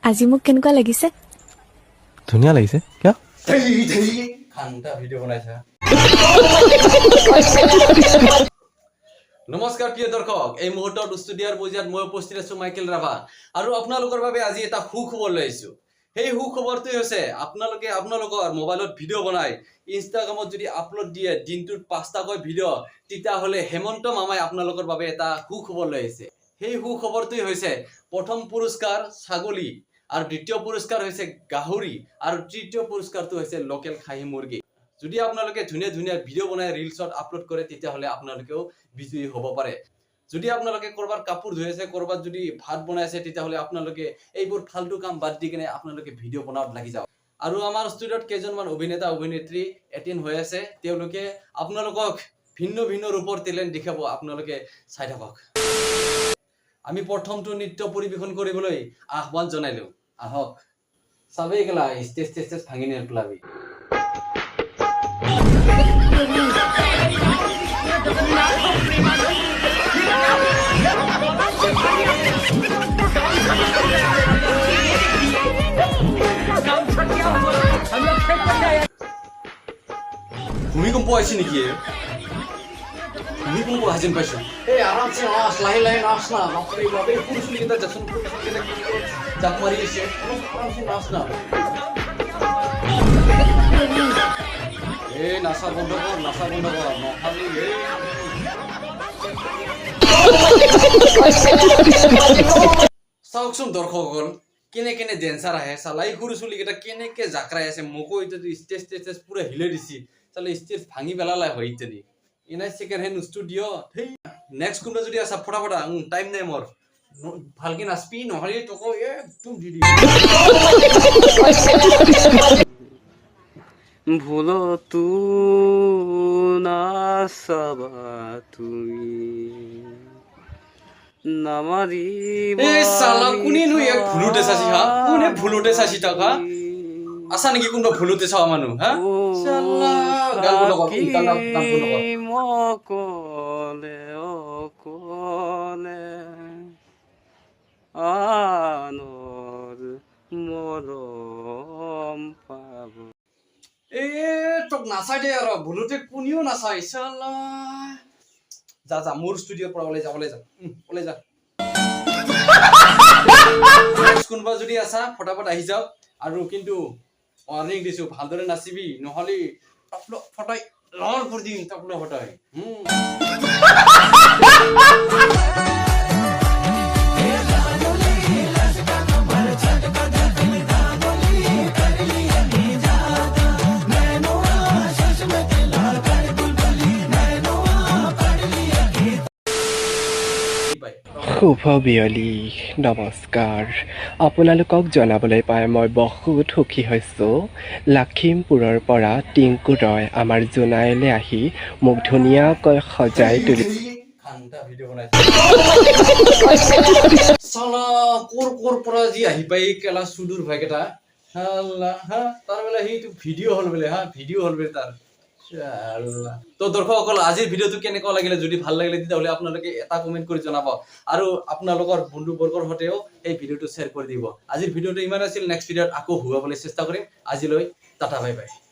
আজি মোক কেনেকুৱা লাগিছে? ধুনীয়া লাগিছে কিয় খান্তা ভিডিঅ' বনাইছা নমস্কাৰ প্ৰিয় দৰ্শক এই মুহূৰ্তত ষ্টুডিঅ'ৰ বজাত মই উপস্থিত আছো মাইকেল ৰাভা আৰু আপোনালোকৰ বাবে আজি এটা সুখবৰ লৈ আহিছো সেই সুখবৰটো হৈছে আপোনালোকৰ মোবাইলত ভিডিঅ' বনাই ইনষ্টাগ্ৰামত যদি আপলোড দিয়ে দিনটোত 5টাকৈ ভিডিঅ' তেতিয়াহ'লে হেমন্ত মামাই আপোনালোকৰ বাবে এটা সুখবৰ লৈ আহিছে সেই সুখবৰটো হৈছে প্ৰথম পুৰস্কাৰ ছাগলী আৰু দ্বিতীয় পুৰস্কাৰ হৈছে গাহৰি আৰু তৃতীয় পুৰস্কাৰটো হৈছে লোকেল খাহী মুৰ্গী যদি আপোনালোকে ধুনীয়া ভিডিঅ' বনাই ৰিলছত আপলোড কৰে তেতিয়াহ'লে আপোনালোকেও বিজয়ী হ'ব পাৰে যদি আপোনালোকে কৰবাত কাপোৰ ধুই আছে কৰবাত যদি ভাত বনাই আছে তেতিয়াহ'লে আপোনালোকে এইবোৰ ফালতু কাম বাদ দি কিনে আপোনালোকে ভিডিঅ' বনাত লাগি যাওক আৰু আমাৰ ষ্টুডিঅ'ত কেইজনমান অভিনেতা অভিনেত্ৰী এটেণ্ড হৈ আছে তেওঁলোকে আপোনালোকক ভিন্ন ৰূপৰ টেলেণ্ট দেখাব আপোনালোকে চাই থাকক আমি প্ৰথমটো নৃত্য পৰিবেশন কৰিবলৈ আহ্বান জনাইলো আহক সবে গলা ষ্টেজ ভাঙি নিয়ে পেলাবি ভূমিকম্প আছে নেকি ভূমিকম্প হাজিন পাইছো এই আরামসে নাচ লাহে নাচ না বাপরে বাপ এই পুরুষলি কিটা যখন পুরুষলি কিটা চাপ মারি এসে আরামসে নাচ না এই নাচা বন্ধ কর নহালি চাওকচোন দৰ্শকসকল কেনে ডেন্সাৰ আহে চালাই সৰু চুলি কেইটা কেনেকে জাকৰাই আছে মোকো এতিয়া ষ্টেজ পুৰা হিলে দিছি চালে ষ্টেজ ভাঙি পেলালে হয় ইত্যাদি ইনাই ছেকেণ্ড হেণ্ড ষ্টুডিঅ' নেক্সট কোনোবা যদি আছে ফটাফটা টাইম নাই মোৰ ভালকে নাচবি নহ'লে তোকো একদম দি ভুলো তু নাচাবা তুমি নামারি এই সালা কোনেনো এক ভুলুতে চাচি হা কোনে ভুলুতে চাচি টাকা আছা নেকি কোনবা ভুলুতে চাওয়া মানুহ হা সালা গান বনক গান বনক মকলে অকলে আনর মরম পাব এ তোক নাচাই দে আৰু ভুলুতে কোনিও নাচাই সালা যা মোৰ ষ্টুডিঅ'ৰ পৰা ওলাই যা কোনবা যদি আছা ফটাফট আহি যাওক আৰু কিন্তু ৱাৰ্নিং দিছো ভালদৰে নাচিবি নহলে টপলো ফটাই লৰ কৰি দিম টপলো ফটাই শুভ বিয়লি নমস্কাৰ আপোনালোকক জনাবলৈ পাই মই বহুত সুখী হৈছোঁ লখিমপুৰৰ পৰা টিংকু ৰয় আমাৰ জোনাইলৈ আহি মোক ধুনীয়াকৈ সজাই তুলি খান্তা ভিডিঅ' বনাইছে সালা কোৰ পৰা যি আহি পাই কেলা সুদূৰ ভাইকেটা সালা হা তাৰ বেলা সেইটো ভিডিঅ' হল বোলে তাৰ তো দৰ্শকসকল আজিৰ ভিডিঅ'টো কেনেকুৱা লাগিলে যদি ভাল লাগিলে তেতিয়াহ'লে আপোনালোকে এটা কমেণ্ট কৰি জনাব আৰু আপোনালোকৰ বন্ধু বৰ্গৰ সৈতেও এই ভিডিঅ'টো শ্বেয়াৰ কৰি দিব আজিৰ ভিডিঅ'টো ইমান আছিল নেক্সট ভিডিঅ'ত আকৌ হুৱাবলৈ চেষ্টা কৰিম আজিলৈ টাটা বাই বাই